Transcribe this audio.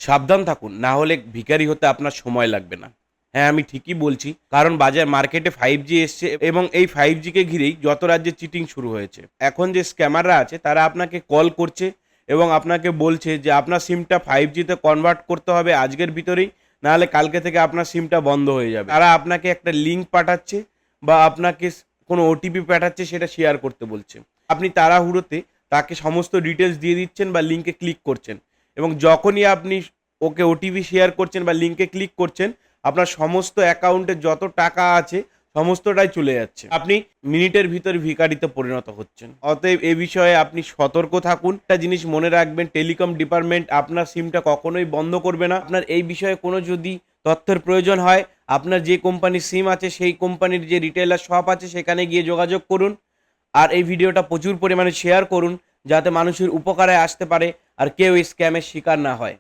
সাবধান থাকুন, না হলে ভিখারি হতে আপনার সময় লাগবে না। হ্যাঁ, আমি ঠিকই বলছি। কারণ বাজার মার্কেটে 5G এসছে এবং এই 5G কে ঘিরেই যত রাজ্যে চিটিং শুরু হয়েছে। এখন যে স্ক্যামাররা আছে তারা আপনাকে কল করছে এবং আপনাকে বলছে যে আপনার সিমটা 5G তে কনভার্ট করতে হবে আজকের ভিতরেই, নাহলে কালকে থেকে আপনার সিমটা বন্ধ হয়ে যাবে। তারা আপনাকে একটা লিঙ্ক পাঠাচ্ছে বা আপনাকে কোনো ওটিপি পাঠাচ্ছে, সেটা শেয়ার করতে বলছে। আপনি তাড়াহুড়োতে তাকে সমস্ত ডিটেলস দিয়ে দিচ্ছেন বা লিঙ্কে ক্লিক করছেন এবং যখনই আপনি ওকে ওটিপি শেয়ার করছেন বা লিঙ্কে ক্লিক করছেন, আপনার সমস্ত অ্যাকাউন্টে যত টাকা আছে সমস্তটাই চলে যাচ্ছে। আপনি মিনিটের ভিতর ভিখারিতে পরিণত হচ্ছেন। অতএব এ বিষয়ে আপনি সতর্ক থাকুন। একটা জিনিস মনে রাখবেন, টেলিকম ডিপার্টমেন্ট আপনার সিমটা কখনোই বন্ধ করবে না। আপনার এই বিষয়ে কোনো যদি তথ্যের প্রয়োজন হয়, আপনার যে কোম্পানির সিম আছে সেই কোম্পানির যে রিটেলার শপ আছে সেখানে গিয়ে যোগাযোগ করুন। আর এই ভিডিওটা প্রচুর পরিমাণে শেয়ার করুন, যাতে মানুষের উপকারে আসতে পারে আর কেউ এই স্ক্যামের শিকার না হয়।